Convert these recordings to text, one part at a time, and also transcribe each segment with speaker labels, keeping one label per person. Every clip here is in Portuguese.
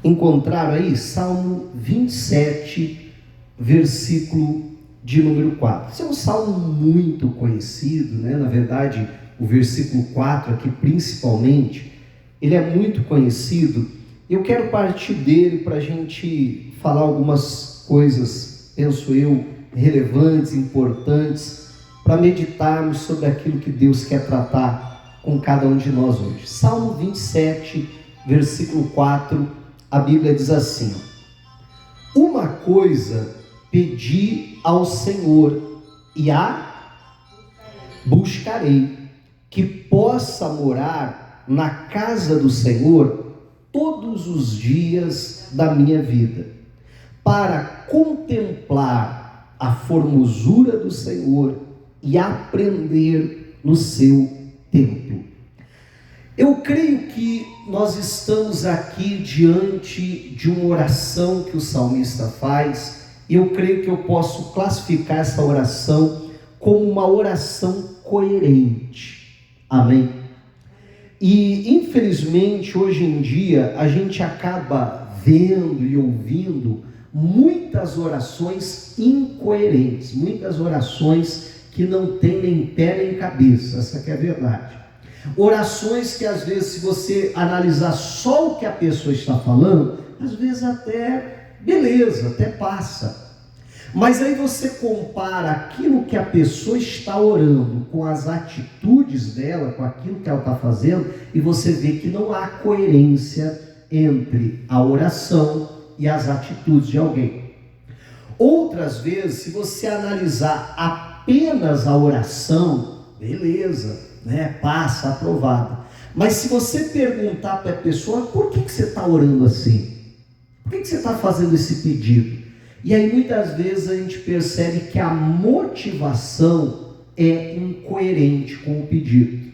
Speaker 1: Encontraram aí? Salmo 27, versículo de número 4. Esse é um salmo muito conhecido, né? Na verdade, o versículo 4 aqui principalmente, ele é muito conhecido. Eu quero partir dele para a gente falar algumas coisas, penso eu, relevantes, importantes, para meditarmos sobre aquilo que Deus quer tratar com cada um de nós hoje. Salmo 27, versículo 4, a Bíblia diz assim: uma coisa pedi ao Senhor e a buscarei, que possa morar na casa do Senhor todos os dias da minha vida, para contemplar a formosura do Senhor e aprender no seu templo. Eu creio que nós estamos aqui diante de uma oração que o salmista faz, e eu creio que eu posso classificar essa oração como uma oração coerente. Amém? E infelizmente hoje em dia a gente acaba vendo e ouvindo muitas orações incoerentes, muitas orações que não têm nem pé nem cabeça, essa que é a verdade. Orações que às vezes, se você analisar só o que a pessoa está falando, às vezes até beleza, até passa. Mas aí você compara aquilo que a pessoa está orando com as atitudes dela, com aquilo que ela está fazendo, e você vê que não há coerência entre a oração e as atitudes de alguém. Outras vezes, se você analisar apenas a oração, beleza, né? Passa, aprovada. Mas se você perguntar para a pessoa, por que você está orando assim? Por que você está fazendo esse pedido? E aí muitas vezes a gente percebe que a motivação é incoerente com o pedido.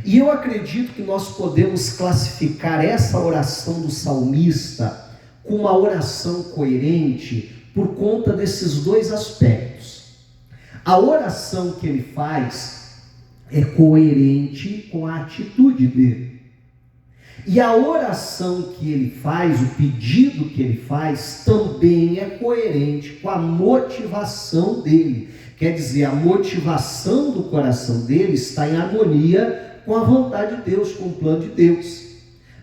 Speaker 1: E eu acredito que nós podemos classificar essa oração do salmista como uma oração coerente por conta desses dois aspectos. A oração que ele faz é coerente com a atitude dele. E a oração que ele faz, o pedido que ele faz, também é coerente com a motivação dele. Quer dizer, a motivação do coração dele está em harmonia com a vontade de Deus, com o plano de Deus,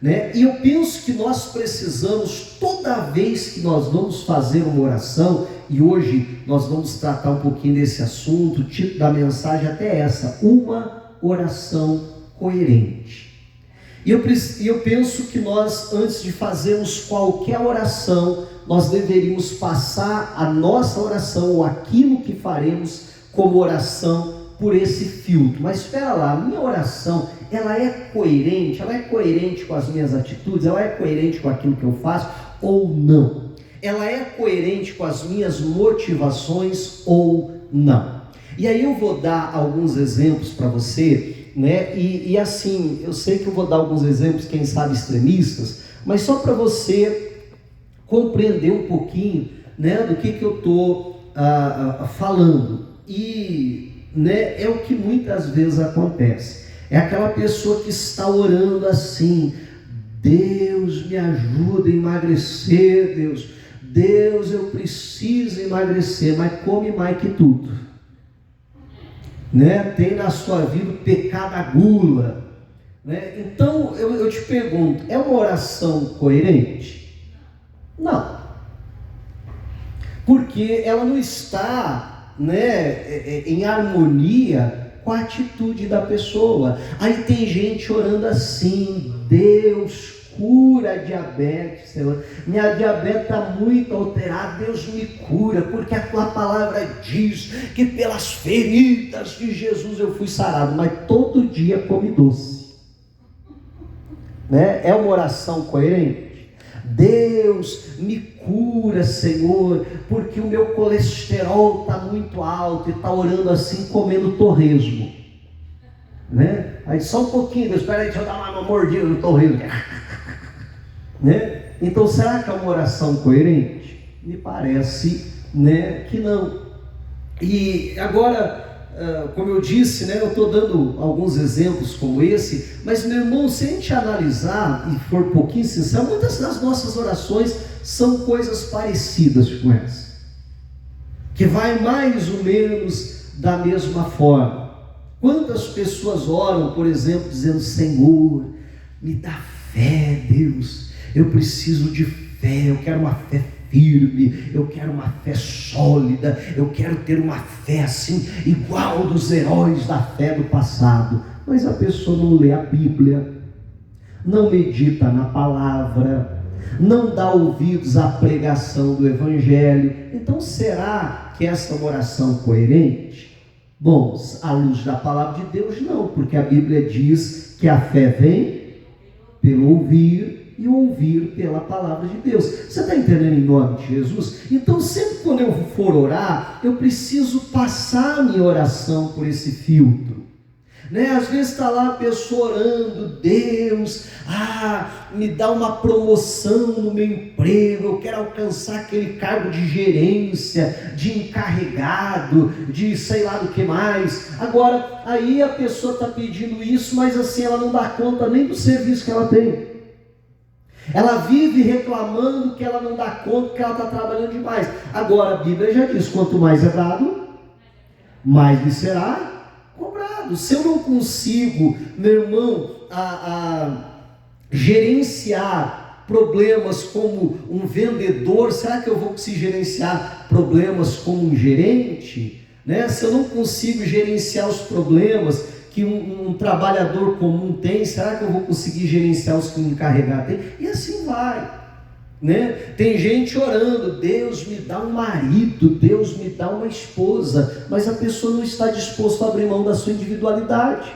Speaker 1: né? E eu penso que nós precisamos, toda vez que nós vamos fazer uma oração, e hoje nós vamos tratar um pouquinho desse assunto, o título da mensagem até essa: uma oração coerente. E eu penso que nós, antes de fazermos qualquer oração, nós deveríamos passar a nossa oração, ou aquilo que faremos como oração, por esse filtro. Mas espera lá, a minha oração, ela é coerente? Ela é coerente com as minhas atitudes? Ela é coerente com aquilo que eu faço ou não? Ela é coerente com as minhas motivações ou não? E aí eu vou dar alguns exemplos para você, né? E assim, eu sei que eu vou dar alguns exemplos, quem sabe extremistas, mas só para você compreender um pouquinho, né, do que eu estou falando. E, né, é o que muitas vezes acontece. É aquela pessoa que está orando assim: Deus me ajuda a emagrecer, Deus, eu preciso emagrecer, mas come mais que tudo, né? Tem na sua vida o pecado da gula, né? Então eu te pergunto, é uma oração coerente? Não, porque ela não está, né, em harmonia com a atitude da pessoa. Aí tem gente orando assim: Deus, cura a diabetes, Senhor, minha diabetes está muito alterada, Deus me cura, porque a tua palavra diz que pelas feridas de Jesus eu fui sarado, mas todo dia come doce, né? É uma oração coerente? Deus me cura, Senhor, porque o meu colesterol está muito alto, e está orando assim, comendo torresmo, né? Aí só um pouquinho, Deus, espera aí, deixa eu dar uma mordida no torresmo, né? Então será que é uma oração coerente? Me parece, né, que não. E agora como eu disse, né, eu estou dando alguns exemplos como esse, mas, meu irmão, se a gente analisar e for um pouquinho sincero, muitas das nossas orações são coisas parecidas com essa, que vai mais ou menos da mesma forma. Quantas pessoas oram, por exemplo, dizendo: Senhor, me dá fé, Deus, eu preciso de fé, eu quero uma fé firme, eu quero uma fé sólida, eu quero ter uma fé assim, igual dos heróis da fé do passado. Mas a pessoa não lê a Bíblia, não medita na palavra, não dá ouvidos à pregação do Evangelho. Então, será que essa é uma oração coerente? Bom, à luz da palavra de Deus, não, porque a Bíblia diz que a fé vem pelo ouvir e ouvir pela palavra de Deus. Você está entendendo, em nome de Jesus? Então, sempre quando eu for orar, eu preciso passar a minha oração por esse filtro, né? Às vezes está lá a pessoa orando: Deus, me dá uma promoção no meu emprego, eu quero alcançar aquele cargo de gerência, de encarregado, de sei lá do que mais. Agora, aí a pessoa está pedindo isso, mas assim, ela não dá conta nem do serviço que ela tem. Ela vive reclamando que ela não dá conta, que ela está trabalhando demais. Agora, a Bíblia já diz: quanto mais é dado, mais lhe será cobrado. Se eu não consigo, meu irmão, gerenciar problemas como um vendedor, será que eu vou conseguir gerenciar problemas como um gerente? Né? Se eu não consigo gerenciar os problemas que um trabalhador comum tem, será que eu vou conseguir gerenciar os que um encarregado tem? E assim vai. Né? Tem gente orando: Deus me dá um marido, Deus me dá uma esposa, mas a pessoa não está disposta a abrir mão da sua individualidade.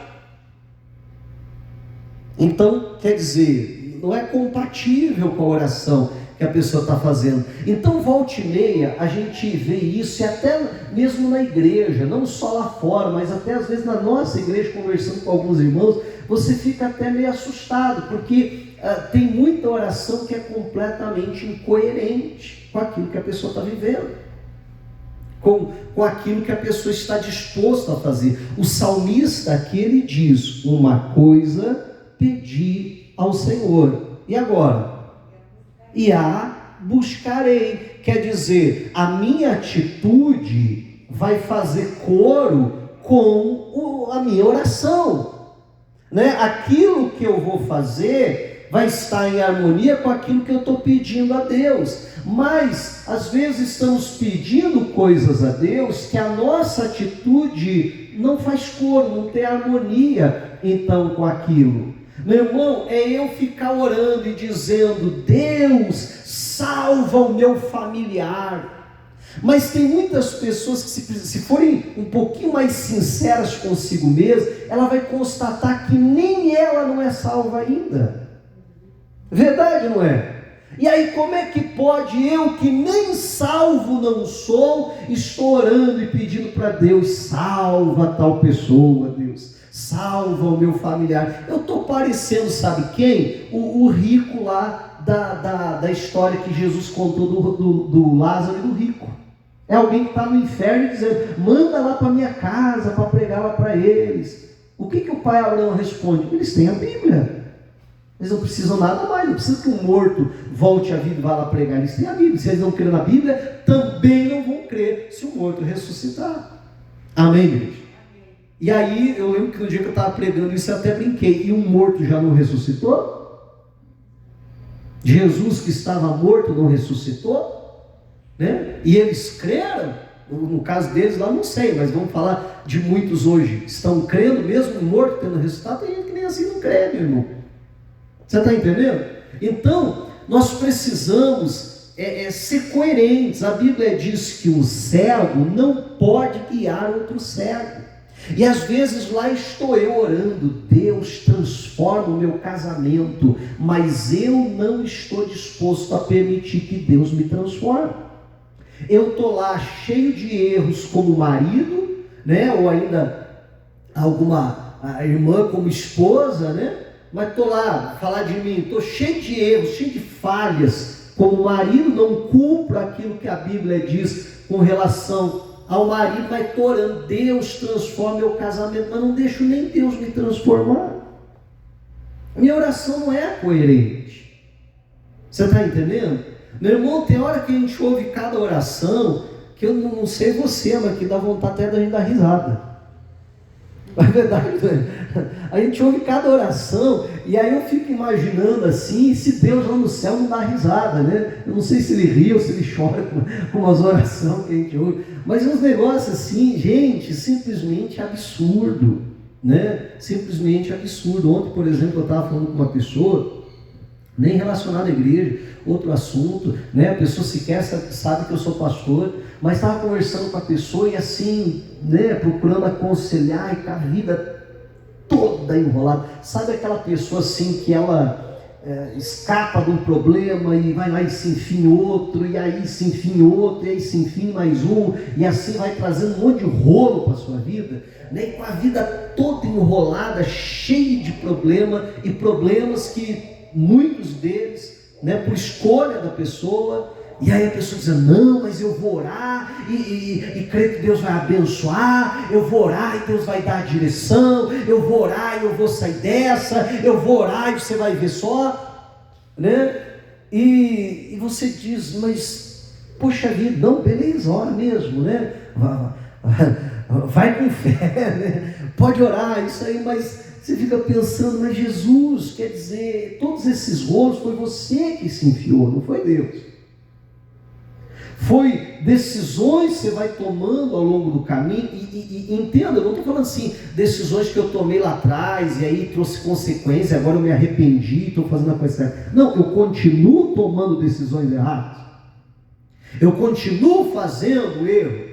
Speaker 1: Então, quer dizer, não é compatível com a oração que a pessoa está fazendo. Então, volta e meia, a gente vê isso, e até mesmo na igreja, não só lá fora, mas até às vezes na nossa igreja, conversando com alguns irmãos, você fica até meio assustado, porque tem muita oração que é completamente incoerente com aquilo que a pessoa está vivendo, com aquilo que a pessoa está disposta a fazer. O salmista aqui, ele diz: uma coisa pedi ao Senhor, e agora? E a buscarei. Quer dizer, a minha atitude vai fazer coro com a minha oração, né? Aquilo que eu vou fazer vai estar em harmonia com aquilo que eu estou pedindo a Deus. Mas às vezes estamos pedindo coisas a Deus que a nossa atitude não faz coro, não tem harmonia então com aquilo. Meu irmão, é eu ficar orando e dizendo: Deus, salva o meu familiar. Mas tem muitas pessoas que, se forem um pouquinho mais sinceras consigo mesmo, ela vai constatar que nem ela não é salva ainda. Verdade, não é? E aí, como é que pode eu, que nem salvo não sou, estou orando e pedindo para Deus: salva tal pessoa, Deus, salva o meu familiar? Eu estou parecendo, sabe quem? O rico lá da história que Jesus contou do Lázaro e do rico. É alguém que está no inferno dizendo: manda lá para minha casa para pregar lá para eles. O que o pai Abraão responde? Eles têm a Bíblia. Eles não precisam nada mais, não precisa que um morto volte à vida e vá lá pregar. Eles têm a Bíblia. Se eles não crêem na Bíblia, também não vão crer se o morto ressuscitar. Amém, igreja? E aí, eu lembro que no dia que eu estava pregando isso, eu até brinquei: e um morto já não ressuscitou? Jesus, que estava morto, não ressuscitou? Né? E eles creram? No caso deles lá, não sei, mas vamos falar de muitos hoje. Estão crendo mesmo o morto tendo ressuscitado? Tem gente que nem assim não crê, meu irmão. Você está entendendo? Então, nós precisamos ser coerentes. A Bíblia diz que um cego não pode guiar outro cego. E às vezes lá estou eu orando: Deus, transforma o meu casamento, mas eu não estou disposto a permitir que Deus me transforme. Eu estou lá cheio de erros como marido, né? Ou ainda alguma irmã como esposa, né? Mas estou lá, falar de mim, estou cheio de erros, cheio de falhas como marido, não cumpro aquilo que a Bíblia diz com relação ao marido, mas estou orando, Deus transforma meu casamento, mas não deixo nem Deus me transformar. Minha oração não é coerente. Você está entendendo? Meu irmão, tem hora que a gente ouve cada oração, que eu não sei você, mas que dá vontade até da gente dar risada. Não é verdade? A gente ouve cada oração, e aí eu fico imaginando assim, se Deus lá no céu não dá risada, né? Eu não sei se ele ri ou se ele chora com as orações que a gente ouve, mas uns negócios assim, gente, simplesmente absurdo, né? Simplesmente absurdo. Ontem, por exemplo, eu estava falando com uma pessoa, nem relacionada à igreja, outro assunto, né? A pessoa sequer sabe que eu sou pastor, mas estava conversando com a pessoa e assim, né? Procurando aconselhar, e com a vida toda enrolada. Sabe aquela pessoa assim que ela escapa de um problema e vai lá e se enfia em outro, e aí se enfia em outro, e aí se enfia em mais um, e assim vai trazendo um monte de rolo para a sua vida, né? E com a vida toda enrolada, cheia de problema, e problemas que muitos deles, né, por escolha da pessoa, e aí a pessoa diz, não, mas eu vou orar, e creio que Deus vai abençoar, eu vou orar e Deus vai dar a direção, eu vou orar e eu vou sair dessa, eu vou orar e você vai ver só, né? E você diz, mas, poxa vida, não, beleza, ora mesmo, né? Vai com fé, né? Pode orar, isso aí, mas você fica pensando, mas Jesus, quer dizer, todos esses rolos foi você que se enfiou, não foi Deus. Foi decisões que você vai tomando ao longo do caminho, e entenda, eu não estou falando assim, decisões que eu tomei lá atrás, e aí trouxe consequência, agora eu me arrependi, estou fazendo a coisa certa. Não, eu continuo tomando decisões erradas, eu continuo fazendo erro,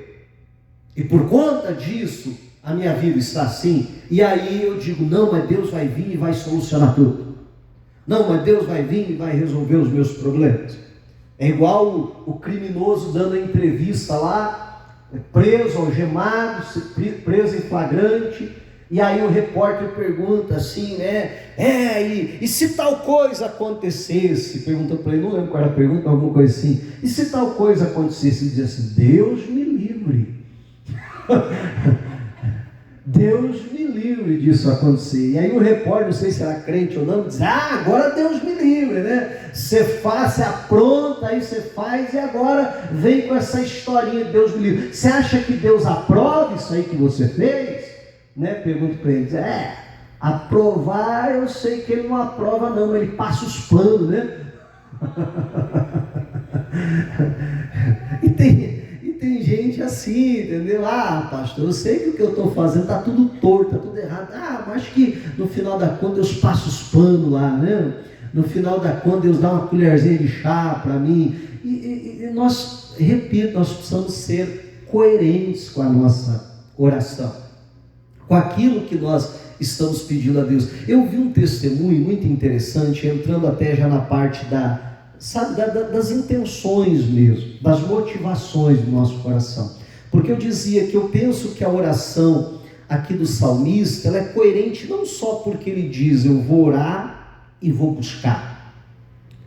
Speaker 1: e por conta disso, a minha vida está assim, e aí eu digo, não, mas Deus vai vir e vai solucionar tudo. Não, mas Deus vai vir e vai resolver os meus problemas. É igual o criminoso dando a entrevista lá, preso, algemado, preso em flagrante, e aí o repórter pergunta assim, né, e se tal coisa acontecesse? Pergunta para ele, não lembro qual era a pergunta, alguma coisa assim, e se tal coisa acontecesse? Ele diz assim, Deus me livre. Deus me livre disso acontecer. E aí o repórter, não sei se era crente ou não, diz, agora Deus me livre, né? Você faz, você apronta, aí você faz, e agora vem com essa historinha de Deus me livre. Você acha que Deus aprova isso aí que você fez? Né? Pergunto para ele, aprovar, eu sei que ele não aprova não, mas ele passa os planos, né? E tem gente assim, entendeu? Pastor, eu sei que o que eu estou fazendo está tudo torto, está tudo errado. Mas acho que no final da conta Deus passa os panos lá, né? No final da conta Deus dá uma colherzinha de chá para mim. E nós, repito, nós precisamos ser coerentes com a nossa oração, com aquilo que nós estamos pedindo a Deus. Eu vi um testemunho muito interessante, entrando até já na parte das intenções mesmo, das motivações do nosso coração. Porque eu dizia que eu penso que a oração aqui do salmista, ela é coerente não só porque ele diz, eu vou orar e vou buscar.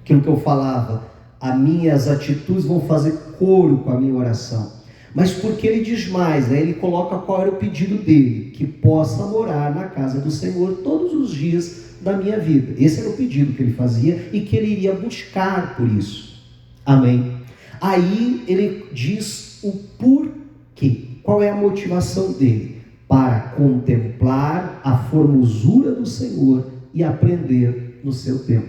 Speaker 1: Aquilo que eu falava, as minhas atitudes vão fazer coro com a minha oração. Mas porque ele diz mais, né? Ele coloca qual era o pedido dele, que possa morar na casa do Senhor todos os dias da minha vida. Esse era o pedido que ele fazia e que ele iria buscar por isso. Amém? Aí ele diz o porquê. Qual é a motivação dele? Para contemplar a formosura do Senhor e aprender no seu tempo.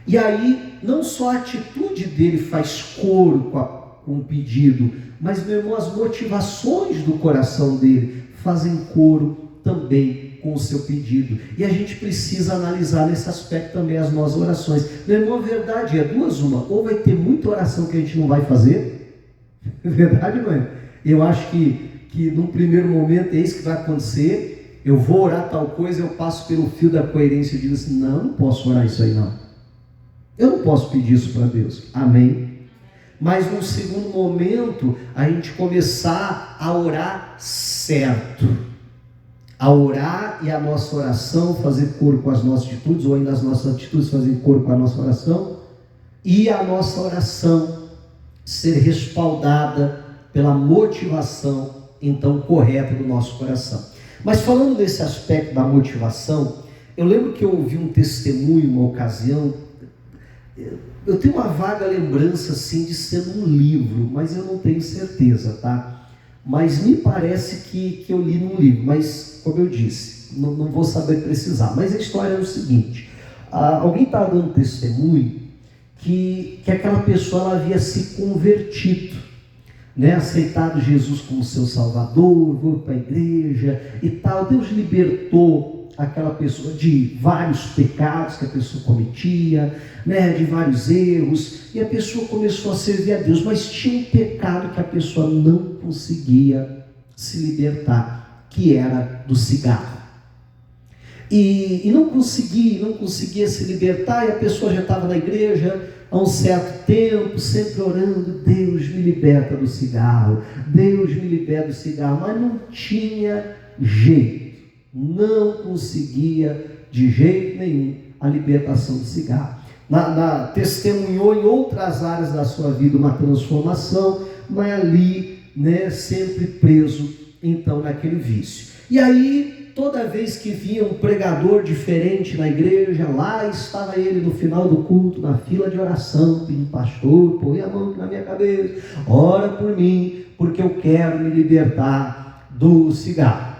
Speaker 1: E aí, não só a atitude dele faz coro com o pedido, mas, meu irmão, as motivações do coração dele fazem coro também com o seu pedido. E a gente precisa analisar nesse aspecto também as nossas orações. Meu irmão, a verdade é duas uma. Ou vai ter muita oração que a gente não vai fazer. Verdade, mãe? Eu acho que num primeiro momento é isso que vai acontecer. Eu vou orar tal coisa, eu passo pelo fio da coerência e digo assim, não, eu não posso orar isso aí não. Eu não posso pedir isso para Deus. Amém? Mas num segundo momento, a gente começar a orar certo. A orar e a nossa oração fazer coro com as nossas atitudes, ou ainda as nossas atitudes fazer coro com a nossa oração, e a nossa oração ser respaldada pela motivação, então, correta do nosso coração. Mas falando desse aspecto da motivação, eu lembro que eu ouvi um testemunho, uma ocasião, eu tenho uma vaga lembrança, assim, de ser um livro, mas eu não tenho certeza, tá? Mas me parece que eu li num livro, mas, como eu disse, não vou saber precisar. Mas a história é o seguinte, alguém está dando testemunho que aquela pessoa ela havia se convertido, né? Aceitado Jesus como seu Salvador, foi para a igreja e tal. Deus libertou aquela pessoa de vários pecados que a pessoa cometia, né? De vários erros, e a pessoa começou a servir a Deus, mas tinha um pecado que a pessoa não conseguia se libertar, que era do cigarro. E não conseguia se libertar, e a pessoa já estava na igreja há um certo tempo, sempre orando, Deus me liberta do cigarro, Deus me liberta do cigarro, mas não tinha jeito, não conseguia de jeito nenhum a libertação do cigarro. Testemunhou em outras áreas da sua vida uma transformação, mas ali, né, sempre preso então naquele vício. E aí, toda vez que vinha um pregador diferente na igreja, lá estava ele no final do culto, na fila de oração, pedindo: pastor, põe a mão na minha cabeça, ora por mim, porque eu quero me libertar do cigarro.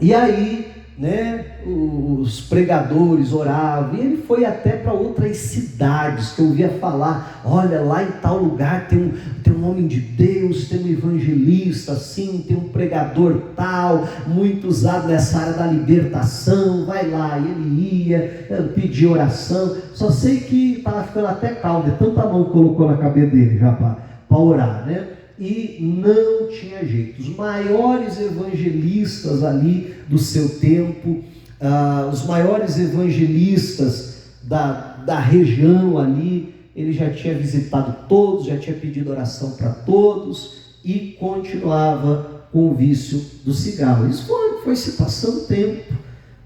Speaker 1: E aí, né, os pregadores oravam, e ele foi até para outras cidades, que eu ouvia falar: olha, lá em tal lugar tem um homem de Deus, tem um evangelista assim, tem um pregador tal, muito usado nessa área da libertação, vai lá. E ele ia, pedia oração, só sei que estava ficando até calmo, de tanta mão que colocou na cabeça dele já para orar, né? E não tinha jeito. Os maiores evangelistas ali do seu tempo, os maiores evangelistas da região ali, ele já tinha visitado todos, já tinha pedido oração para todos e continuava com o vício do cigarro. Isso foi se passando tempo,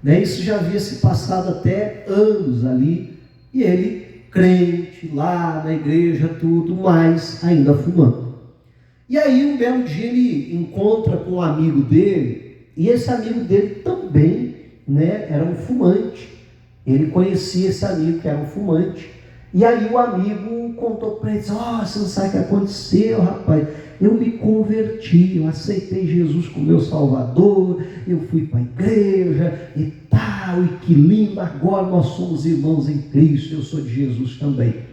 Speaker 1: né? Isso já havia se passado até anos ali, e ele, crente, lá na igreja, tudo, mas ainda fumando. E aí um belo dia ele encontra com um amigo dele, e esse amigo dele também, né, era um fumante. Ele conhecia esse amigo que era um fumante, e aí o amigo contou para ele: você não sabe o que aconteceu, rapaz, eu me converti, eu aceitei Jesus como meu Salvador, eu fui para a igreja e tal, e que lindo, agora nós somos irmãos em Cristo, eu sou de Jesus também.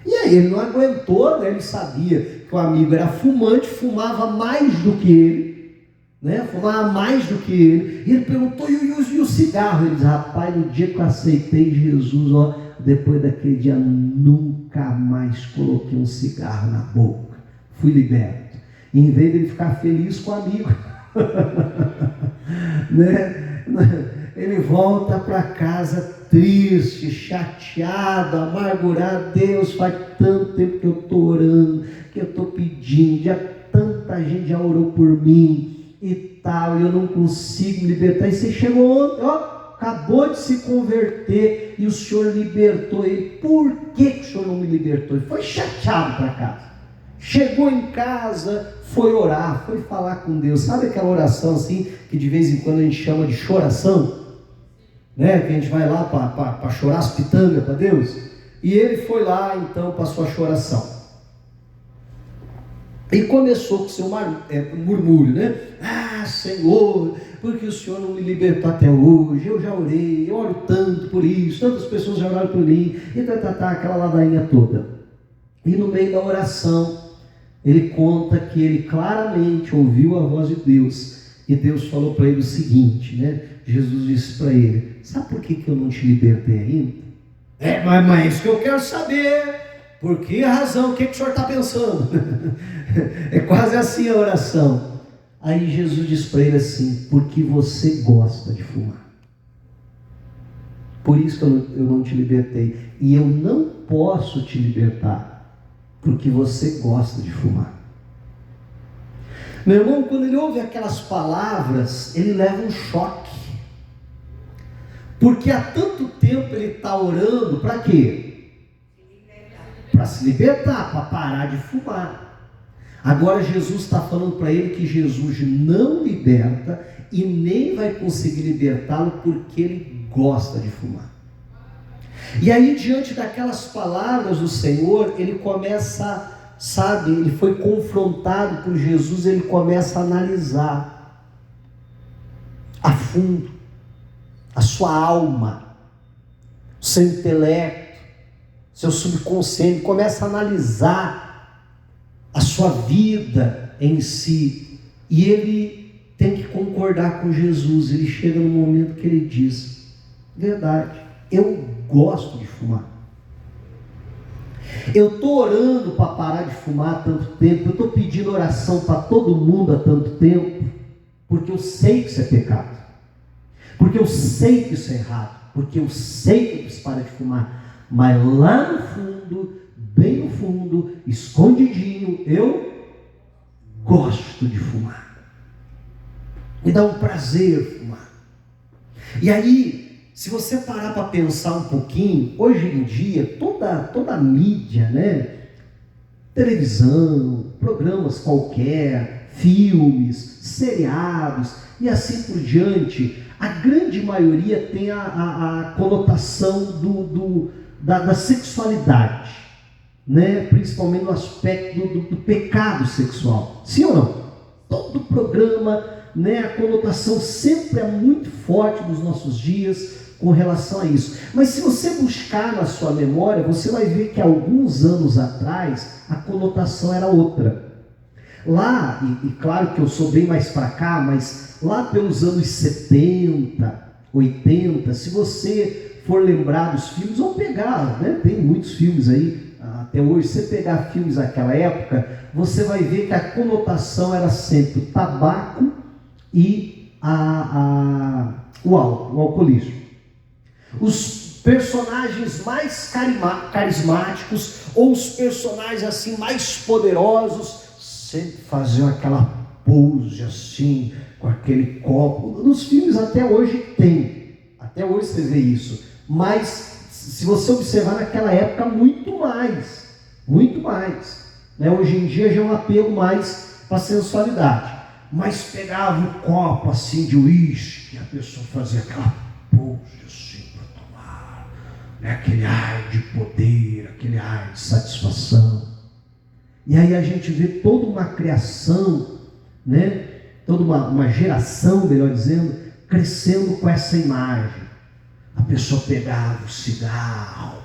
Speaker 1: E aí ele não aguentou, né? Ele sabia que o amigo era fumante, fumava mais do que ele, né? Fumava mais do que ele. E ele perguntou: e o cigarro? Ele disse: rapaz, no dia que eu aceitei Jesus, depois daquele dia nunca mais coloquei um cigarro na boca, fui liberto. E em vez de ele ficar feliz com o amigo, né? Ele volta para casa triste, chateado, amargurado. Deus, faz tanto tempo que eu estou orando, que eu estou pedindo, já tanta gente já orou por mim e tal, e eu não consigo me libertar. E você chegou ontem, acabou de se converter e o Senhor libertou ele. Por que o Senhor não me libertou? Ele foi chateado para casa. Chegou em casa, foi orar, foi falar com Deus. Sabe aquela oração assim, que de vez em quando a gente chama de choração? Né? Que a gente vai lá para chorar as pitangas para Deus. E ele foi lá então para a sua choração. E começou com o seu murmúrio, né? Senhor, porque o Senhor não me libertou até hoje? Eu já orei, eu oro tanto por isso, tantas pessoas já oraram por mim, e aquela ladainha toda. E no meio da oração, ele conta que ele claramente ouviu a voz de Deus, e Deus falou para ele o seguinte, né? Jesus disse para ele: sabe por que eu não te libertei ainda? Mas é isso que eu quero saber. Por que razão? O que o senhor está pensando? É quase assim a oração. Aí Jesus diz para ele assim: porque você gosta de fumar. Por isso que eu não te libertei. E eu não posso te libertar, porque você gosta de fumar. Meu irmão, quando ele ouve aquelas palavras, ele leva um choque. Porque há tanto tempo ele está orando para quê? Para se libertar, para parar de fumar. Agora Jesus está falando para ele que Jesus não liberta e nem vai conseguir libertá-lo porque ele gosta de fumar. E aí, diante daquelas palavras do Senhor, ele começa, sabe, ele foi confrontado por Jesus, ele começa a analisar a fundo a sua alma, o seu intelecto, seu subconsciente, começa a analisar a sua vida em si, e ele tem que concordar com Jesus. Ele chega no momento que ele diz: verdade, eu gosto de fumar, eu estou orando para parar de fumar há tanto tempo, eu estou pedindo oração para todo mundo há tanto tempo, porque eu sei que isso é pecado, porque eu sei que isso é errado, porque eu sei que eu preciso parar de fumar, mas lá no fundo, bem no fundo, escondidinho, eu gosto de fumar, me dá um prazer fumar. E aí, se você parar para pensar um pouquinho, hoje em dia, toda a mídia, né? Televisão, programas qualquer, filmes, seriados e assim por diante, a grande maioria tem a conotação da sexualidade, né? Principalmente no aspecto do pecado sexual. Sim ou não? Todo programa, né? A conotação sempre é muito forte nos nossos dias com relação a isso. Mas se você buscar na sua memória, você vai ver que alguns anos atrás a conotação era outra. Lá, e claro que eu sou bem mais para cá, mas lá pelos anos 70, 80, se você for lembrar dos filmes, ou pegar, né? Tem muitos filmes aí, até hoje, se você pegar filmes daquela época, você vai ver que a conotação era sempre o tabaco e o álcool, o alcoolismo. Os personagens mais carismáticos, ou os personagens assim mais poderosos, sempre faziam aquela pose assim, com aquele copo. Nos filmes até hoje tem, até hoje você vê isso, mas se você observar naquela época, muito mais, né? Hoje em dia já é um apelo mais para a sensualidade, mas pegava o copo assim de uísque, e a pessoa fazia aquela pose assim para tomar, né? Aquele ar de poder, aquele ar de satisfação. E aí a gente vê toda uma criação, né? Toda uma geração, melhor dizendo, crescendo com essa imagem. A pessoa pegava o cigarro,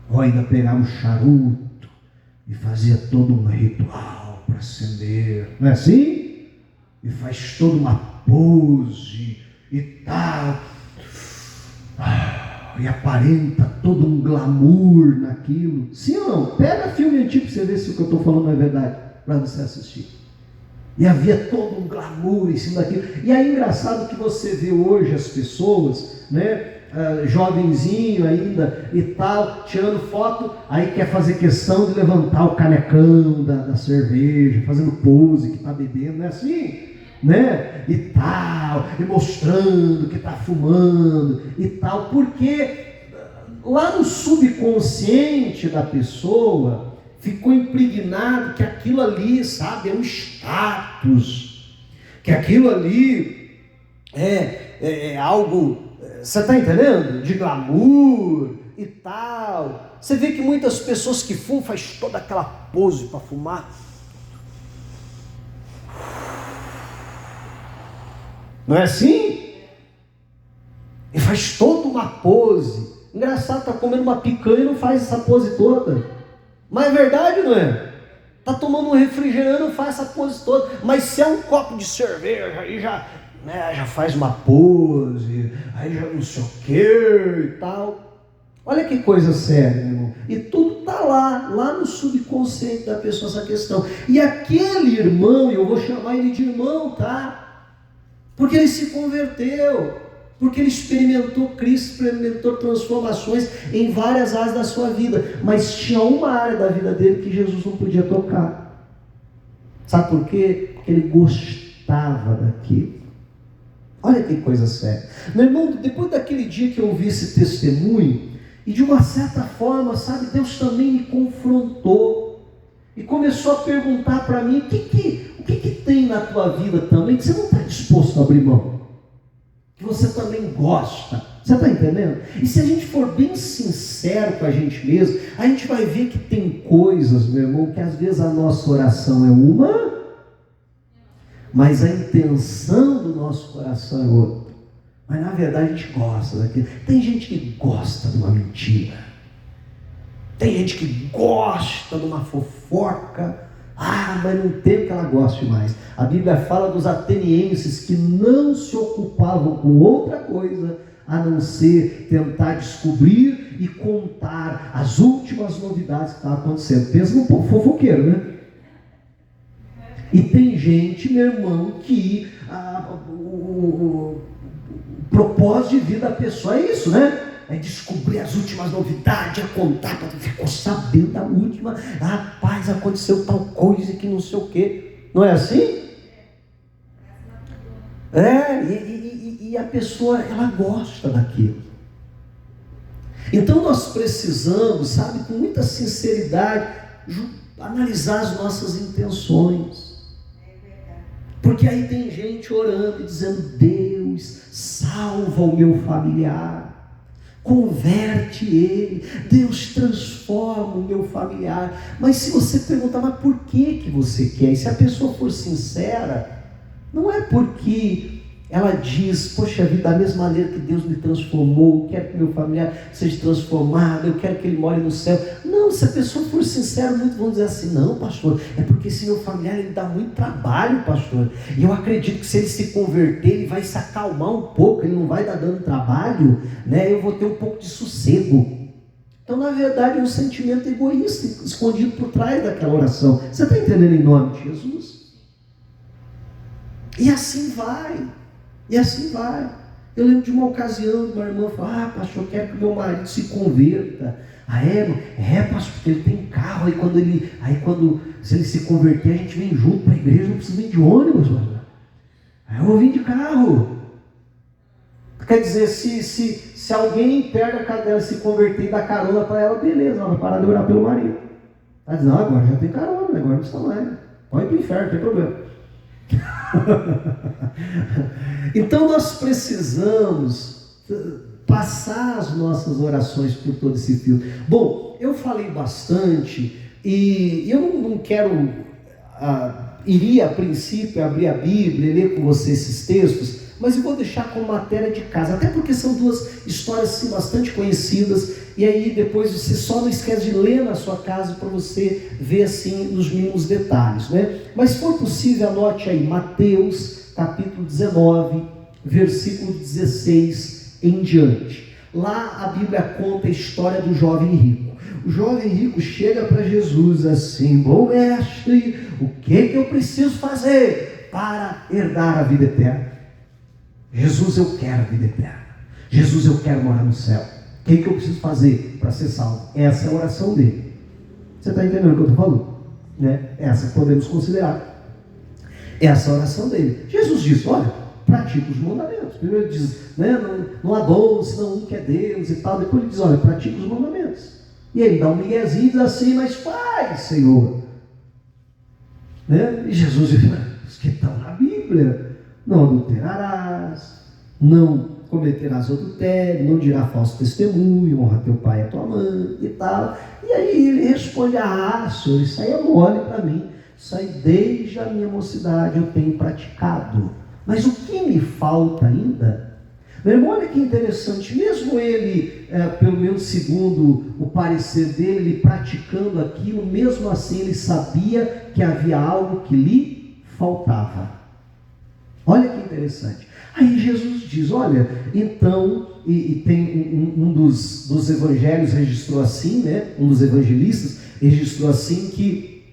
Speaker 1: ou ainda pegava o charuto, e fazia todo um ritual para acender, não é assim? E faz toda uma pose e tal, e aparenta todo um glamour naquilo. Sim ou não? Pega filme antigo para você ver se o que eu estou falando é verdade, para você assistir. E havia todo um glamour em cima daquilo. E aí é engraçado que você vê hoje as pessoas, né, jovenzinho ainda e tal, tirando foto, aí quer fazer questão de levantar o canecão da cerveja, fazendo pose que está bebendo, não é assim? Né? E tal, e mostrando que está fumando e tal, porque lá no subconsciente da pessoa ficou impregnado que aquilo ali, sabe, é um status, que aquilo ali é algo, você está entendendo? De glamour e tal. Você vê que muitas pessoas que fumam faz toda aquela pose para fumar. Não é assim? E faz toda uma pose. Engraçado, está comendo uma picanha e não faz essa pose toda. Mas é verdade, não é? Está tomando um refrigerante e não faz essa pose toda. Mas se é um copo de cerveja, aí já, né, já faz uma pose, aí já não sei o que e tal. Olha que coisa séria, meu irmão. E tudo está lá no subconsciente da pessoa essa questão. E aquele irmão, eu vou chamar ele de irmão, tá? Porque ele se converteu, porque ele experimentou Cristo, experimentou transformações em várias áreas da sua vida, mas tinha uma área da vida dele que Jesus não podia tocar. Sabe por quê? Porque ele gostava daquilo. Olha que coisa séria. Meu irmão, depois daquele dia que eu ouvi esse testemunho, e de uma certa forma, sabe, Deus também me confrontou. E começou a perguntar para mim, o que tem na tua vida também que você não está disposto a abrir mão? Que você também gosta. Você está entendendo? E se a gente for bem sincero com a gente mesmo, a gente vai ver que tem coisas, meu irmão, que às vezes a nossa oração é uma, mas a intenção do nosso coração é outra. Mas na verdade a gente gosta daquilo. Tem gente que gosta de uma mentira. Tem gente que gosta de uma fofoca. Mas não tem que ela goste mais. A Bíblia fala dos atenienses que não se ocupavam com outra coisa a não ser tentar descobrir e contar as últimas novidades que estavam acontecendo. Pensa num povo fofoqueiro, né? E tem gente, meu irmão, que o propósito de vida da pessoa é isso, né? É descobrir as últimas novidades, é contar, ficou sabendo da última, rapaz, aconteceu tal coisa que não sei o quê. Não é assim? E a pessoa, ela gosta daquilo. Então nós precisamos, sabe, com muita sinceridade, analisar as nossas intenções. Porque aí tem gente orando e dizendo, Deus, salva o meu familiar. Converte ele, Deus transforma o meu familiar. Mas se você perguntar, mas por que você quer? E se a pessoa for sincera, não é porque ela diz, poxa vida, da mesma maneira que Deus me transformou, eu quero que meu familiar seja transformado, eu quero que ele more no céu. Não, se a pessoa for sincera, muitos vão dizer assim, não pastor, é porque esse meu familiar, ele dá muito trabalho, pastor, e eu acredito que se ele se converter, ele vai se acalmar um pouco, ele não vai dar dando trabalho, né? Eu vou ter um pouco de sossego. Então, na verdade, é um sentimento egoísta, escondido por trás daquela oração. Você está entendendo em nome de Jesus? E assim vai. E assim vai. Eu lembro de uma ocasião, uma irmã falou, pastor, eu quero que meu marido se converta. Pastor, porque ele tem carro, se ele se converter, a gente vem junto para a igreja, não precisa vir de ônibus, mano. Aí eu vou vir de carro. Quer dizer, se alguém pega a cadela, se converter e dá carona para ela, beleza, ela vai parar de orar pelo marido. Ela diz, não, agora já tem carona, agora não precisa mais. Pode ir para o inferno, não tem problema. Então nós precisamos passar as nossas orações por todo esse filtro. Bom, eu falei bastante e eu não quero iria a princípio abrir a Bíblia e ler com você esses textos, mas eu vou deixar como matéria de casa, até porque são duas histórias assim, bastante conhecidas, e aí depois você só não esquece de ler na sua casa para você ver assim nos mínimos detalhes, né? Mas se for possível, anote aí Mateus capítulo 19, versículo 16 em diante. Lá a Bíblia conta a história do jovem rico. O jovem rico chega para Jesus assim, bom mestre, o que eu preciso fazer para herdar a vida eterna? Jesus, eu quero a vida eterna. Jesus, eu quero morar no céu. O que eu preciso fazer para ser salvo? Essa é a oração dele. Você está entendendo o que eu estou falando? Né? Essa podemos considerar. Essa é a oração dele. Jesus diz, olha, pratica os mandamentos. Primeiro ele diz, né, não adore, senão um que é Deus e tal. Depois ele diz, olha, pratica os mandamentos. E ele dá um miguezinho e diz assim, mas faz, Senhor. Né? E Jesus diz, os que estão na Bíblia. Não adulterarás, não cometerás adultério, não dirá falso testemunho, honra teu pai e a tua mãe e tal. E aí ele responde, Senhor, isso aí é mole para mim, isso aí desde a minha mocidade eu tenho praticado. Mas o que me falta ainda? Meu irmão, olha que interessante, mesmo ele, pelo menos segundo o parecer dele, ele praticando aquilo, mesmo assim ele sabia que havia algo que lhe faltava. Olha que interessante. Aí Jesus diz, olha, então, e tem um dos evangelhos registrou assim, né? Um dos evangelistas registrou assim que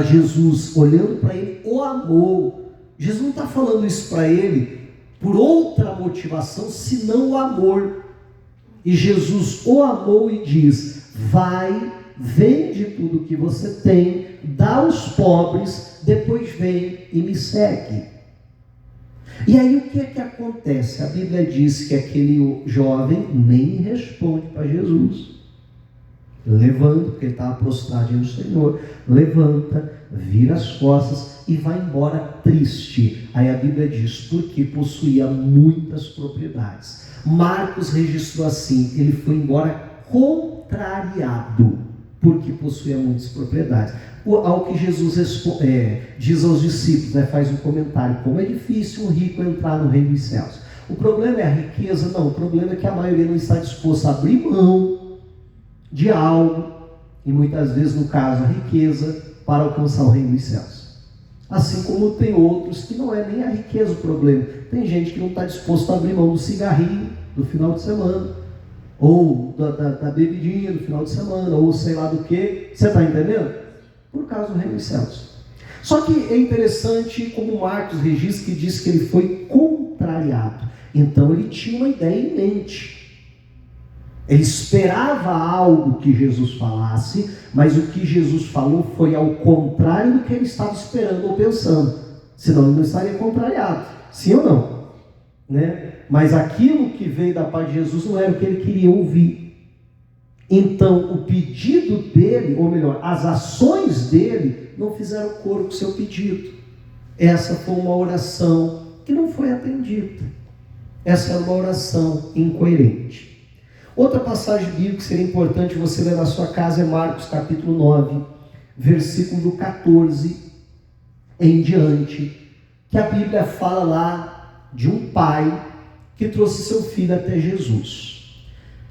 Speaker 1: Jesus, olhando para ele, o amou. Jesus não está falando isso para ele por outra motivação, senão o amor. E Jesus o amou e diz, vai, vende tudo que você tem, dá aos pobres, depois vem e me segue. E aí o que é que acontece? A Bíblia diz que aquele jovem nem responde para Jesus. Levanta, porque ele estava prostrado diante do Senhor. Levanta, vira as costas e vai embora triste. Aí a Bíblia diz, porque possuía muitas propriedades. Marcos registrou assim, ele foi embora contrariado, porque possuía muitas propriedades. Ao que Jesus diz aos discípulos, faz um comentário, como é difícil um rico entrar no reino dos céus. O problema é a riqueza? Não, o problema é que a maioria não está disposta a abrir mão de algo, e muitas vezes, no caso, a riqueza, para alcançar o reino dos céus. Assim como tem outros que não é nem a riqueza o problema. Tem gente que não está disposto a abrir mão do cigarrinho do final de semana, ou da bebidinha do final de semana, ou sei lá do que. Você está entendendo? Por causa do reino dos céus. Só que é interessante como Marcos registra, que diz que ele foi contrariado. Então ele tinha uma ideia em mente. Ele esperava algo que Jesus falasse, mas o que Jesus falou foi ao contrário do que ele estava esperando ou pensando. Senão ele não estaria contrariado. Sim ou não? Mas aquilo que veio da parte de Jesus não era o que ele queria ouvir. Então o pedido dele, ou melhor, as ações dele, não fizeram coro com o seu pedido. Essa foi uma oração que não foi atendida. Essa era uma oração incoerente. Outra passagem bíblica que seria importante você ler na sua casa é Marcos capítulo 9, versículo do 14 em diante, que a Bíblia fala lá de um pai que trouxe seu filho até Jesus.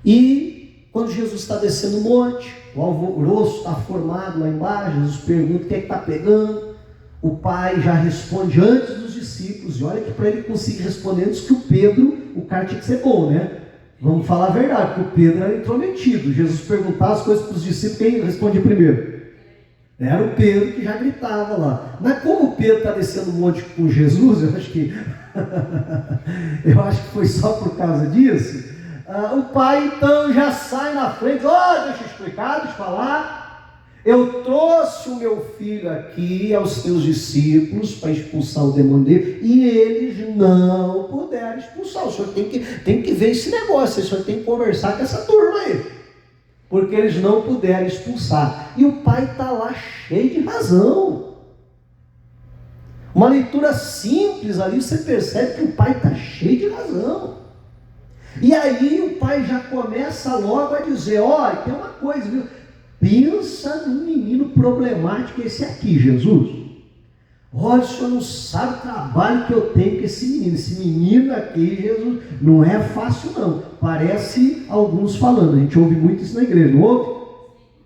Speaker 1: E quando Jesus está descendo o monte, o alvoroço está formado lá embaixo, Jesus pergunta o que é que está pegando. O pai já responde antes dos discípulos, e olha que para ele conseguir responder antes que o Pedro, o cara tinha que ser bom, Vamos falar a verdade, porque o Pedro era intrometido. Jesus perguntava as coisas para os discípulos, quem respondia primeiro? Era o Pedro que já gritava lá. Mas como o Pedro está descendo o monte com Jesus, eu acho que foi só por causa disso. O pai então já sai na frente, deixa eu explicar, deixa eu falar. Eu trouxe o meu filho aqui aos teus discípulos para expulsar o demônio dele, e eles não puderam expulsar. O senhor tem que ver esse negócio, o senhor tem que conversar com essa turma aí, porque eles não puderam expulsar. E o pai está lá cheio de razão. Uma leitura simples ali, você percebe que o pai está cheio de razão. E aí o pai já começa logo a dizer, tem uma coisa, viu? Pensa num menino problemático esse aqui, Jesus. Olha, o senhor não sabe o trabalho que eu tenho com esse menino. Esse menino aqui, Jesus, não é fácil não. Parece alguns falando, a gente ouve muito isso na igreja, não ouve?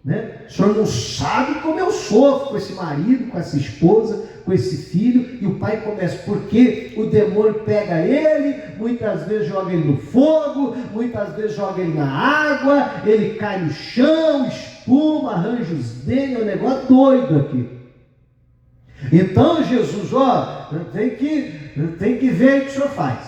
Speaker 1: O senhor não sabe como eu sofro com esse marido, com essa esposa, com esse filho. E o pai começa, porque o demônio pega ele, muitas vezes joga ele no fogo, muitas vezes joga ele na água, ele cai no chão, espuma, arranja os dentes, é um negócio doido aqui. Então Jesus, tem que ver o que o senhor faz.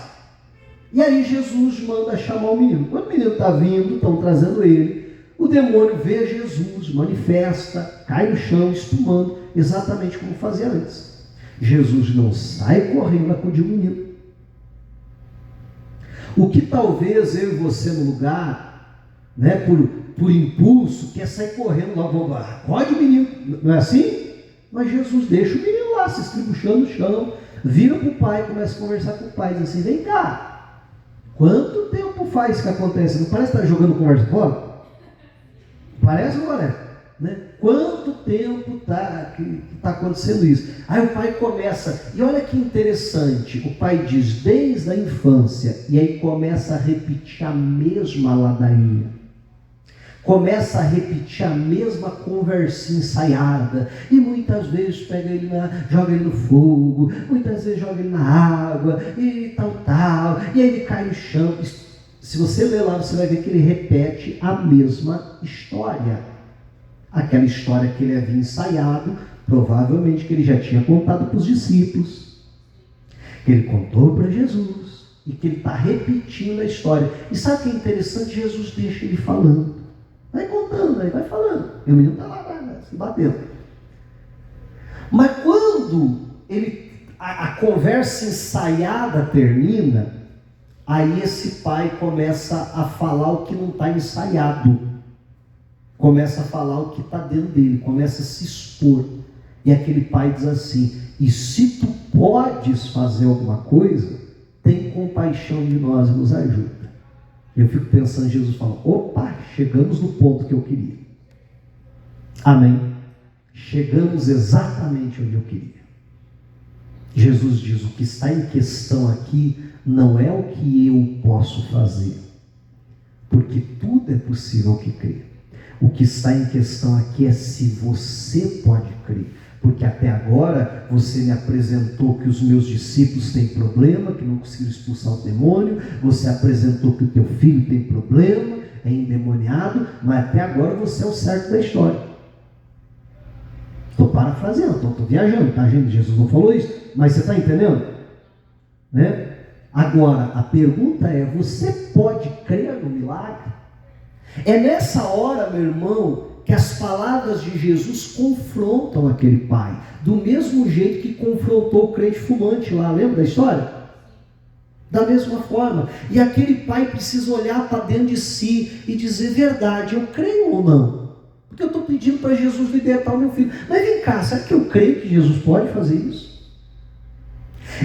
Speaker 1: E aí Jesus manda chamar o menino. Quando o menino está vindo, estão trazendo ele, o demônio vê Jesus, manifesta, cai no chão, espumando, exatamente como fazia antes. Jesus não sai correndo acudir o menino. O que talvez eu e você no lugar, por impulso, quer sair correndo lá, acorde o menino, não é assim? Mas Jesus deixa o menino lá, se estribuchando no chão, vira para o pai, começa a conversar com o pai, diz assim, vem cá, quanto tempo faz que acontece? Não parece que está jogando conversa fora? Parece ou não parece? Quanto tempo que está acontecendo isso? Aí o pai começa, e olha que interessante, o pai diz desde a infância, e aí começa a repetir a mesma ladainha. Começa a repetir a mesma conversinha ensaiada, e muitas vezes pega ele joga ele no fogo, muitas vezes joga ele na água, e tal, e aí ele cai no chão. Se você ler lá, você vai ver que ele repete a mesma história. Aquela história que ele havia ensaiado, provavelmente que ele já tinha contado para os discípulos, que ele contou para Jesus, e que ele está repetindo a história. E sabe o que é interessante? Jesus deixa ele falando. Vai contando, vai falando. E o menino está lá, se batendo. Mas quando a conversa ensaiada termina, aí esse pai começa a falar o que não está ensaiado. começa a falar o que está dentro dele, começa a se expor. E aquele pai diz assim: e se tu podes fazer alguma coisa, tem compaixão de nós e nos ajuda. Eu fico pensando, Jesus fala: opa, chegamos no ponto que eu queria. Amém? Chegamos exatamente onde eu queria. Jesus diz: o que está em questão aqui não é o que eu posso fazer, porque tudo é possível ao que crê. O que está em questão aqui é se você pode crer. Porque até agora você me apresentou que os meus discípulos têm problema, que não conseguiram expulsar o demônio. Você apresentou que o teu filho tem problema, é endemoniado, mas até agora você é o certo da história. Estou parafraseando, estou viajando, tá, gente? Jesus não falou isso, mas você está entendendo? Né? Agora, a pergunta é: você pode crer no milagre? É nessa hora, meu irmão, que as palavras de Jesus confrontam aquele pai, do mesmo jeito que confrontou o crente fumante lá, lembra da história? Da mesma forma. E aquele pai precisa olhar para dentro de si e dizer: verdade, eu creio ou não? Porque eu estou pedindo para Jesus libertar o meu filho. Mas vem cá, será que eu creio que Jesus pode fazer isso?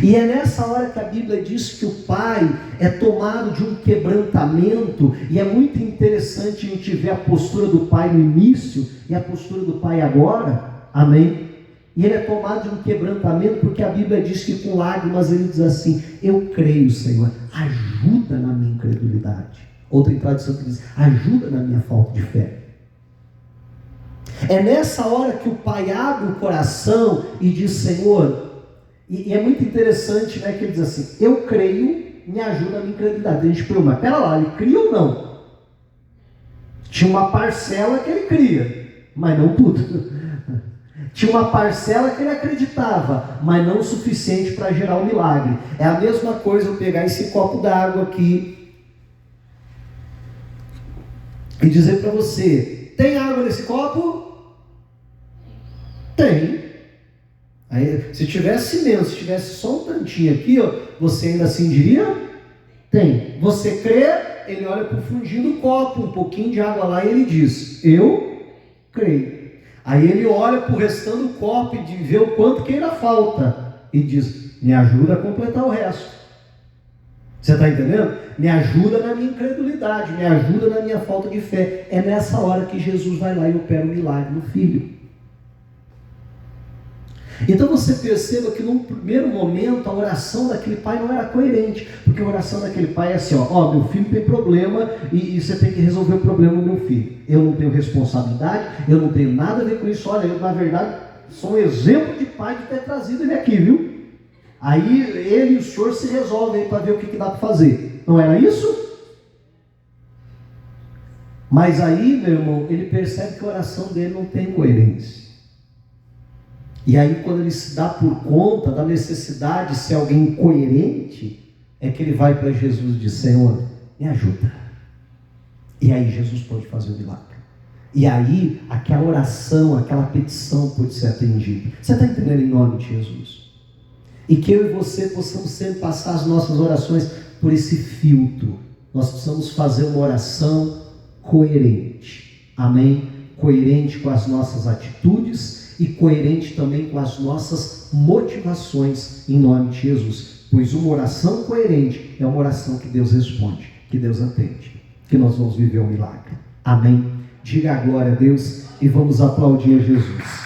Speaker 1: E é nessa hora que a Bíblia diz que o pai é tomado de um quebrantamento. E é muito interessante a gente ver a postura do pai no início e a postura do pai agora. Amém? E ele é tomado de um quebrantamento porque a Bíblia diz que com lágrimas ele diz assim: eu creio, Senhor, ajuda na minha incredulidade. Outra tradução que diz: ajuda na minha falta de fé. É nessa hora que o pai abre o coração e diz: Senhor. E é muito interessante, né, que ele diz assim: eu creio, me ajuda a minha incredulidade. A gente pergunta: mas pera lá, ele cria ou não? Tinha uma parcela que ele cria, mas não tudo. Tinha uma parcela que ele acreditava, mas não o suficiente para gerar o milagre. É a mesma coisa eu pegar esse copo d'água aqui e dizer para você: tem água nesse copo? Tem. Aí, se tivesse menos, se tivesse só um tantinho aqui, ó, você ainda assim diria? Tem. Você crê? Ele olha para o fundinho do copo, um pouquinho de água lá, e ele diz: eu creio. Aí ele olha para o restante do copo e vê o quanto que ainda falta e diz: me ajuda a completar o resto. Você está entendendo? Me ajuda na minha incredulidade, me ajuda na minha falta de fé. É nessa hora que Jesus vai lá e opera o milagre no filho. Então você perceba que num primeiro momento a oração daquele pai não era coerente, porque a oração daquele pai é assim: ó, meu filho tem problema e você tem que resolver o problema do meu filho. Eu não tenho responsabilidade, eu não tenho nada a ver com isso. Olha, eu na verdade sou um exemplo de pai de ter trazido ele aqui, viu? Aí ele e o senhor se resolvem para ver o que dá para fazer. Não era isso? Mas aí, meu irmão, ele percebe que a oração dele não tem coerência. E aí, quando ele se dá por conta da necessidade de ser alguém coerente, é que ele vai para Jesus e diz: Senhor, me ajuda. E aí Jesus pode fazer o milagre. E aí, aquela oração, aquela petição pode ser atendida. Você está entendendo, em nome de Jesus? E que eu e você possamos sempre passar as nossas orações por esse filtro. Nós precisamos fazer uma oração coerente. Amém? Coerente com as nossas atitudes e coerente também com as nossas motivações, em nome de Jesus. Pois uma oração coerente é uma oração que Deus responde, que Deus atende, que nós vamos viver um milagre. Amém? Diga a glória a Deus e vamos aplaudir a Jesus.